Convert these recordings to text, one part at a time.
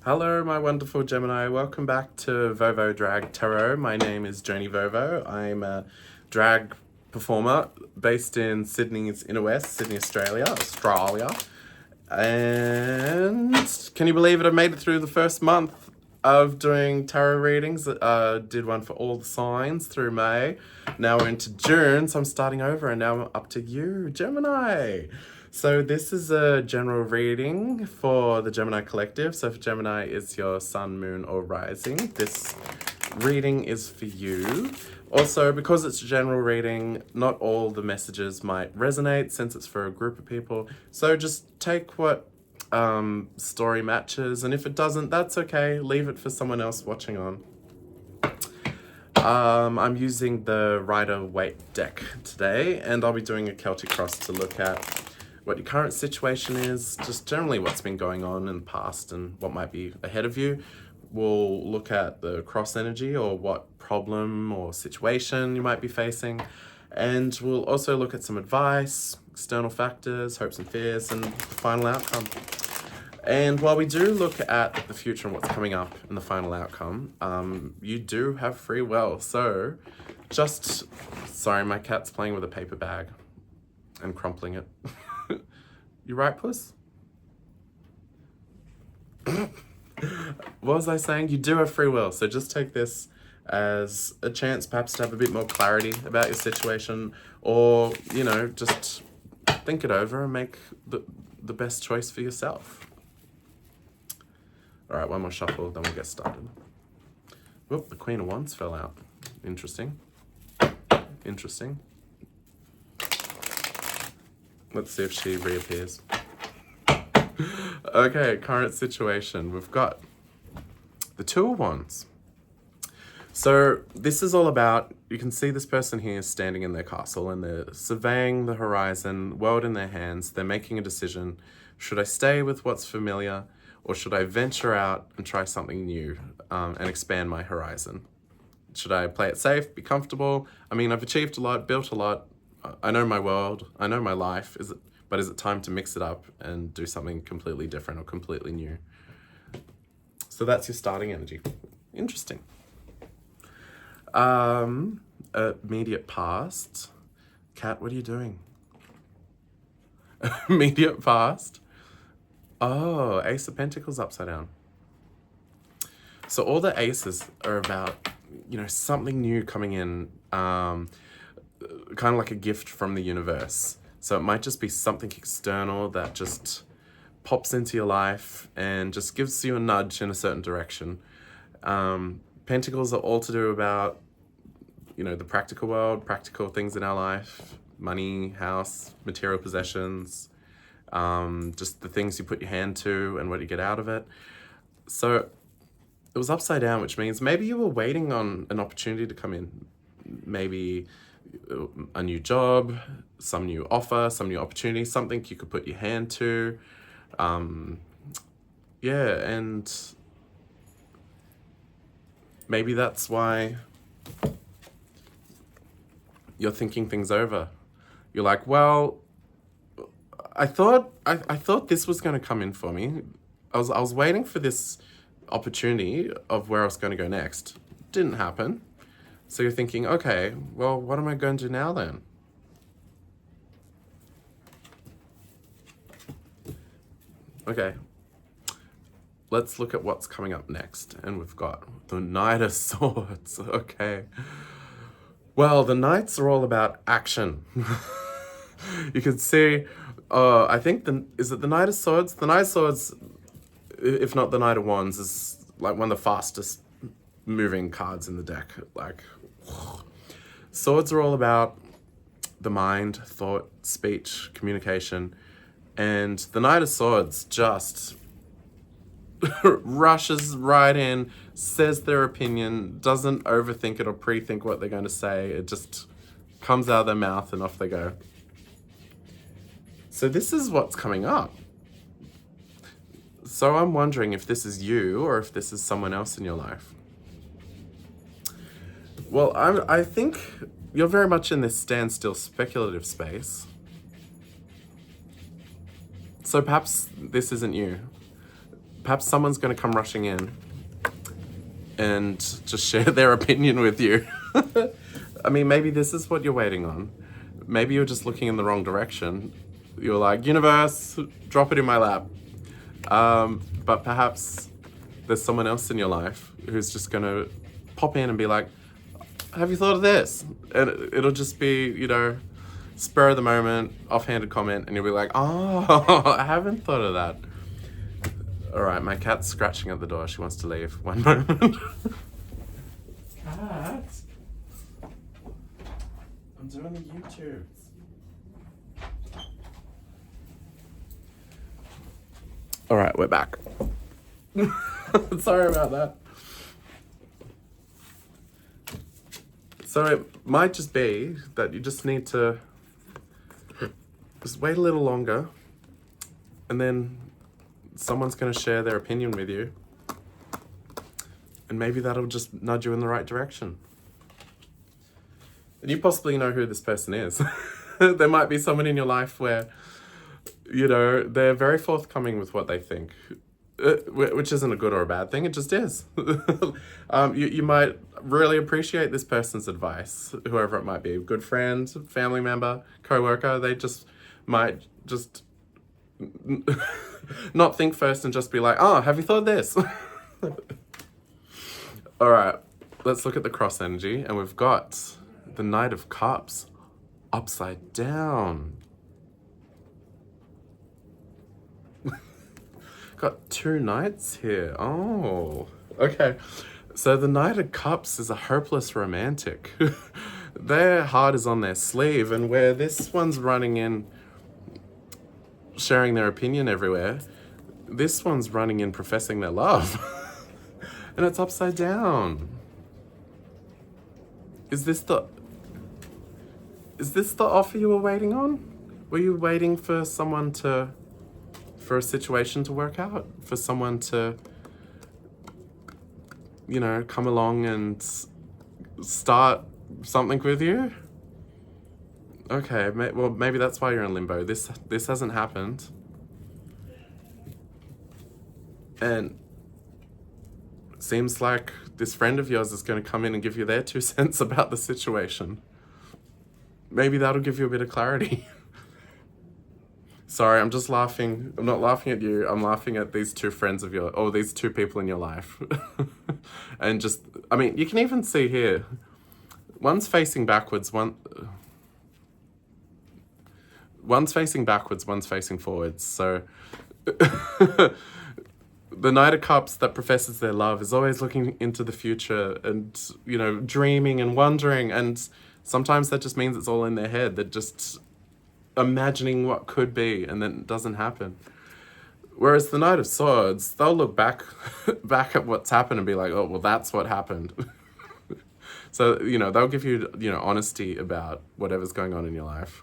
Hello, my wonderful Gemini. Welcome back to Vovo Drag Tarot. My name is Joni Vovo. I'm a drag performer based in Sydney's inner west, Sydney, Australia. And can you believe it? I made it through the first month of doing tarot readings. Did one for all the signs through May. Now we're into June, so I'm starting over, and now I'm up to you, Gemini. So this is a general reading for the Gemini collective. So if Gemini is your sun, moon, or rising, this reading is for you. Also, because it's a general reading, not all the messages might resonate since it's for a group of people. So just take what story matches, and if it doesn't, that's okay. Leave it for someone else watching on. I'm using the Rider-Waite deck today, and I'll be doing a Celtic cross to look at what your current situation is, just generally what's been going on in the past and what might be ahead of you. We'll look at the cross energy or what problem or situation you might be facing. And we'll also look at some advice, external factors, hopes and fears, and the final outcome. And while we do look at the future and what's coming up in the final outcome, you do have free will. So sorry, my cat's playing with a paper bag and crumpling it. You right, puss? What was I saying? You do have free will, so just take this as a chance perhaps to have a bit more clarity about your situation, or, you know, just think it over and make the best choice for yourself. All right, one more shuffle, then we'll get started. Whoop, the Queen of Wands fell out. Interesting. Interesting. Let's see if she reappears. Okay, current situation. We've got the Two of Wands. So this is all about, you can see this person here standing in their castle and they're surveying the horizon, world in their hands. They're making a decision. Should I stay with what's familiar, or should I venture out and try something new and expand my horizon? Should I play it safe, be comfortable? I mean, I've achieved a lot, built a lot. I know my world, I know my life, but is it time to mix it up and do something completely different or completely new? So that's your starting energy. Interesting. Immediate past. Kat, what are you doing? Immediate past. Oh, Ace of Pentacles upside down. So all the aces are about, you know, something new coming in, kind of like a gift from the universe. So it might just be something external that just pops into your life and just gives you a nudge in a certain direction. Pentacles are all to do about, you know, the practical world, practical things in our life, money, house, material possessions, just the things you put your hand to and what you get out of it. So it was upside down, which means maybe you were waiting on an opportunity to come in. Maybe a new job, some new offer, some new opportunity, something you could put your hand to. Yeah, and maybe that's why you're thinking things over. You're like, well, I thought this was going to come in for me. I was waiting for this opportunity of where I was going to go next. Didn't happen. So you're thinking, okay, well, what am I going to do now then? Okay, let's look at what's coming up next. And we've got the Knight of Swords. Okay. Well, the Knights are all about action. You can see, I think, is it the Knight of Swords? The Knight of Swords, if not the Knight of Wands, is like one of the fastest moving cards in the deck. Like, swords are all about the mind, thought, speech, communication, and the Knight of Swords just rushes right in, says their opinion, doesn't overthink it or pre-think what they're going to say. It just comes out of their mouth and off they go. So this is what's coming up. So I'm wondering if this is you or if this is someone else in your life. Well, I think you're very much in this standstill speculative space. So perhaps this isn't you. perhaps someone's going to come rushing in and just share their opinion with you. I mean, maybe this is what you're waiting on. Maybe you're just looking in the wrong direction. You're like, universe, drop it in my lap. But perhaps there's someone else in your life who's just going to pop in and be like, have you thought of this? And it'll just be, you know, spur of the moment, offhanded comment, and you'll be like, oh, I haven't thought of that. All right, my cat's scratching at the door. She wants to leave. One moment. Cat. I'm doing the YouTubes. All right, we're back. Sorry about that. So it might just be that you just need to just wait a little longer, and then someone's going to share their opinion with you, and maybe that'll just nudge you in the right direction. And you possibly know who this person is. There might be someone in your life where, you know, they're very forthcoming with what they think, which isn't a good or a bad thing, it just is. You might really appreciate this person's advice, whoever it might be, a good friend, family member, co-worker. They just might just not think first and just be like, oh, have you thought of this? All right, let's look at the cross energy, and we've got the Knight of Cups upside down. Got two knights here. Oh, okay. So the Knight of Cups is a hopeless romantic. Their heart is on their sleeve, and where this one's running in, sharing their opinion everywhere, this one's running in professing their love. And it's upside down. Is this the offer you were waiting on? Were you waiting for someone to, for a situation to work out? For someone to, you know, come along and start something with you? Okay, well, maybe that's why you're in limbo. This hasn't happened. And it seems like this friend of yours is going to come in and give you their 2 cents about the situation. Maybe that'll give you a bit of clarity. Sorry, I'm just laughing. I'm not laughing at you. I'm laughing at these two friends of yours, or these two people in your life. And just, I mean, you can even see here, one's facing backwards, one's facing backwards, one's facing forwards. So the Knight of Cups that professes their love is always looking into the future and, you know, dreaming and wondering. And sometimes that just means it's all in their head. They're just imagining what could be, and then it doesn't happen. Whereas the Knight of Swords, they'll look back at what's happened and be like, oh, well, that's what happened. So, you know, they'll give you, you know, honesty about whatever's going on in your life.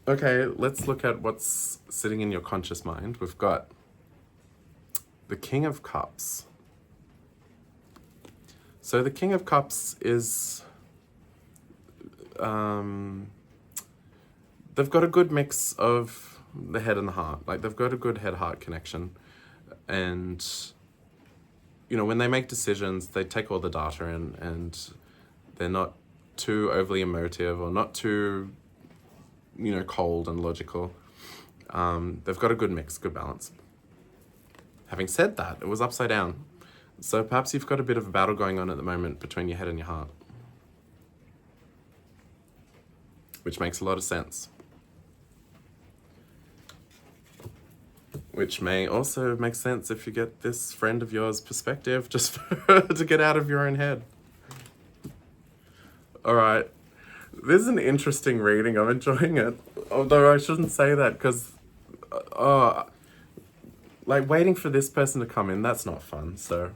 Okay, let's look at what's sitting in your conscious mind. We've got the King of Cups. So the King of Cups is, they've got a good mix of the head and the heart. Like, they've got a good head-heart connection. And, you know, when they make decisions, they take all the data in, and they're not too overly emotive or not too, you know, cold and logical. They've got a good mix, good balance. Having said that, it was upside down. So perhaps you've got a bit of a battle going on at the moment between your head and your heart, which makes a lot of sense. Which may also make sense if you get this friend of yours' perspective, just to get out of your own head. All right. This is an interesting reading. I'm enjoying it. Although I shouldn't say that, because, like, waiting for this person to come in, that's not fun, so.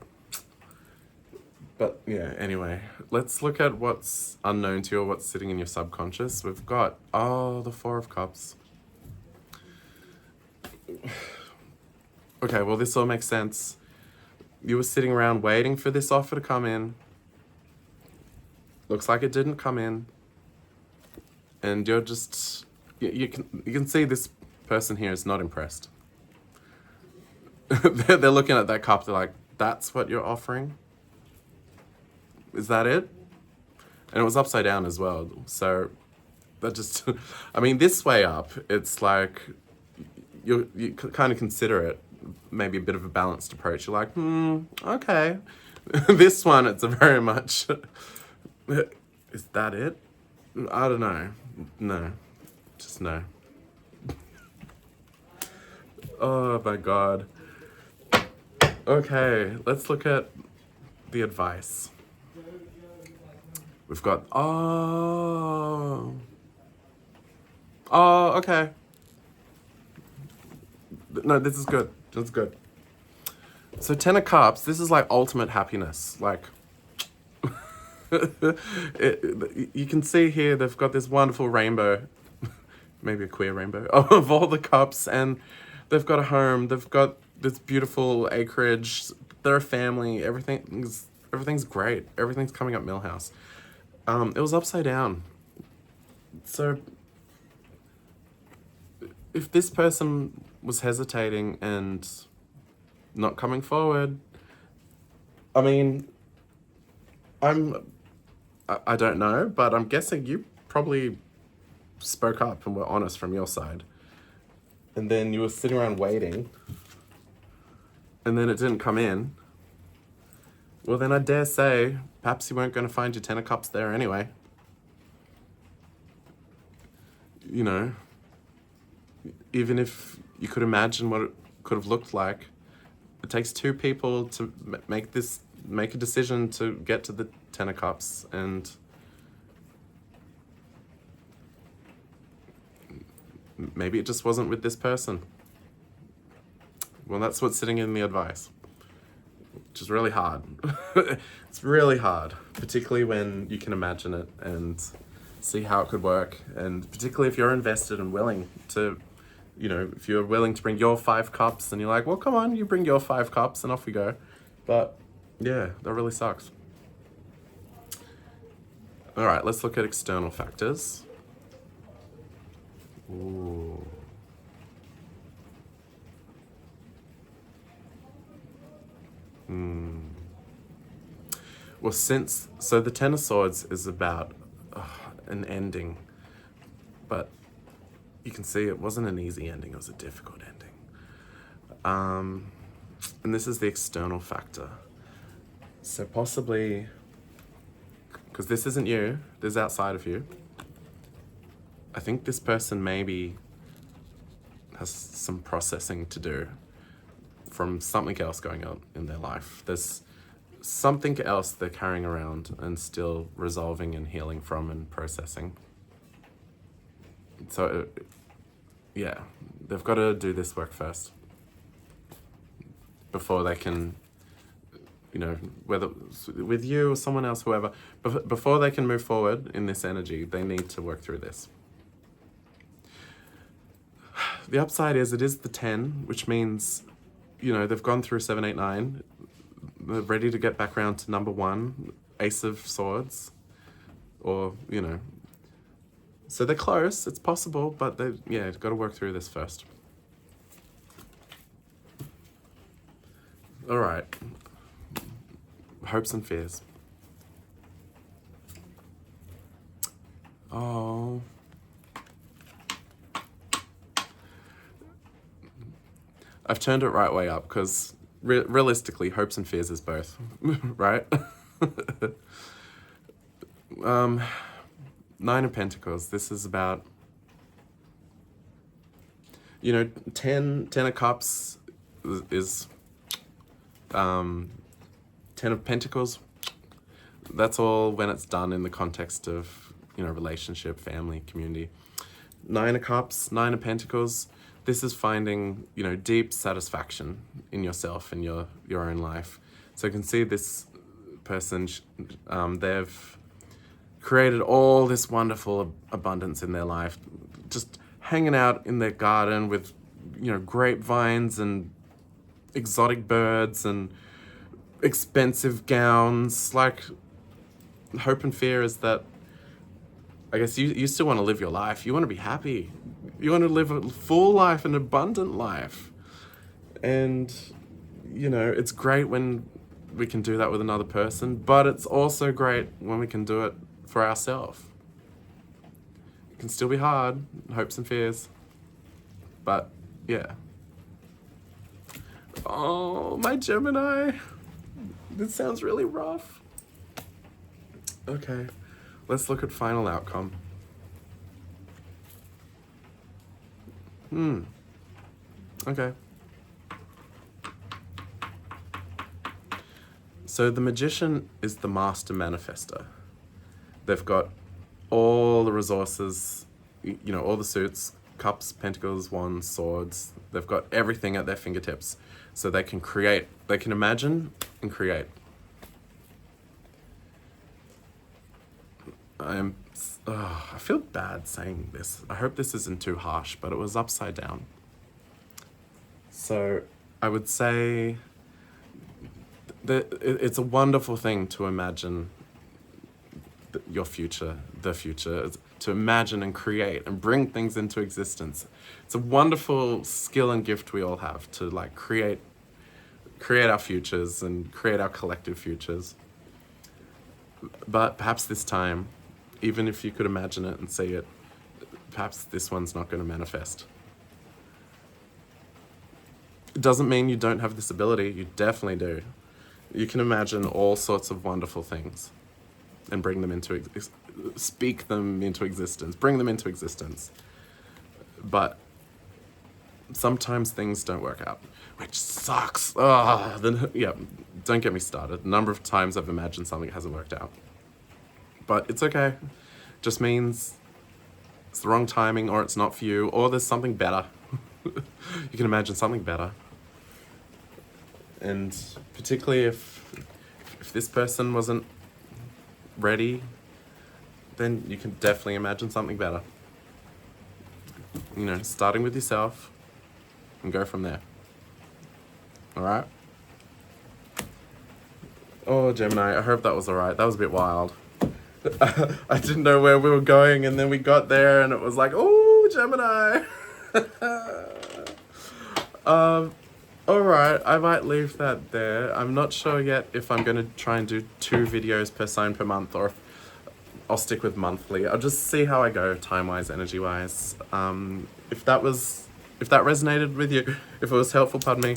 But, yeah, anyway. Let's look at what's unknown to you, or what's sitting in your subconscious. We've got, the Four of Cups. Okay, well, this all makes sense. You were sitting around waiting for this offer to come in. Looks like it didn't come in. And you're just, you can see this person here is not impressed. they're looking at that cup, they're like, that's what you're offering? Is that it? And it was upside down as well. So that just, I mean, this way up, it's like, you kind of consider it maybe a bit of a balanced approach. You're like, okay. This one, it's a very much, is that it? I don't know. No, just no. Oh my God. Okay, let's look at the advice. We've got, okay. No, this is good. This is good. So 10 of Cups, this is like ultimate happiness. Like, you can see here, they've got this wonderful rainbow, maybe a queer rainbow, of all the cups, and they've got a home, they've got this beautiful acreage, they're a family, everything's great, everything's coming up Millhouse. It was upside down. So if this person was hesitating and not coming forward, I mean, I don't know, but I'm guessing you probably spoke up and were honest from your side. And then you were sitting around waiting, and then it didn't come in. Well, then I dare say, perhaps you weren't going to find your 10 of Cups there anyway. You know, even if you could imagine what it could have looked like, it takes two people to make a decision to get to the 10 of Cups, and maybe it just wasn't with this person. Well, that's what's sitting in the advice, which is really hard. It's really hard, particularly when you can imagine it and see how it could work, and particularly if you're invested and willing to, you know, if you're willing to bring your 5 cups and you're like, well, come on, you bring your 5 cups and off we go. But yeah, that really sucks. All right, let's look at external factors. Ooh. Well, so the 10 of Swords is about an ending, but you can see it wasn't an easy ending, it was a difficult ending. And this is the external factor. So possibly, because this isn't you, this is outside of you, I think this person maybe has some processing to do from something else going on in their life. There's something else they're carrying around and still resolving and healing from and processing. So, yeah, they've got to do this work first before they can, you know, whether with you or someone else, whoever, before they can move forward in this energy, they need to work through this. The upside is it is the 10, which means, you know, they've gone through 7, 8, 9. They're ready to get back around to number 1, Ace of Swords, or, you know. So they're close, it's possible, but they've got to work through this first. All right. Hopes and fears. Oh. I've turned it right way up because realistically, hopes and fears is both, right? 9 of Pentacles. This is about, you know, 10 of Cups is 10 of Pentacles. That's all when it's done in the context of, you know, relationship, family, community. 9 of Cups, 9 of Pentacles. This is finding, you know, deep satisfaction in yourself and your own life. So you can see this person, they've created all this wonderful abundance in their life, just hanging out in their garden with, you know, grapevines and exotic birds and expensive gowns. Like, hope and fear is that, I guess you still want to live your life. You want to be happy. You want to live a full life, an abundant life. And you know, it's great when we can do that with another person, but it's also great when we can do it for ourselves. It can still be hard, hopes and fears, but yeah. Oh, my Gemini. This sounds really rough. Okay, let's look at final outcome. Okay. So the Magician is the master manifester. They've got all the resources, you know, all the suits, cups, pentacles, wands, swords. They've got everything at their fingertips. So they can create, they can imagine and create. I feel bad saying this. I hope this isn't too harsh, but it was upside down. So I would say that it's a wonderful thing to imagine your future, the future, to imagine and create and bring things into existence. It's a wonderful skill and gift we all have to like create our futures and create our collective futures. But perhaps this time, even if you could imagine it and see it, perhaps this one's not going to manifest. It doesn't mean you don't have this ability. You definitely do. You can imagine all sorts of wonderful things and bring them into, speak them into existence, bring them into existence. But sometimes things don't work out, which sucks. Yeah, don't get me started. The number of times I've imagined something hasn't worked out. But it's okay. Just means it's the wrong timing, or it's not for you, or there's something better. You can imagine something better. And particularly if this person wasn't ready, then you can definitely imagine something better. You know, starting with yourself and go from there. All right? Oh, Gemini, I hope that was all right. That was a bit wild. I didn't know where we were going, and then we got there, and it was like, oh, Gemini. All right, I might leave that there. I'm not sure yet if I'm going to try and do 2 videos per sign per month, or if I'll stick with monthly. I'll just see how I go, time-wise, energy-wise. If that resonated with you, if it was helpful, pardon me,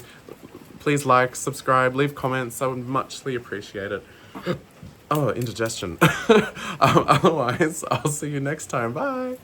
please like, subscribe, leave comments. I would muchly appreciate it. Oh, indigestion. Otherwise, I'll see you next time. Bye.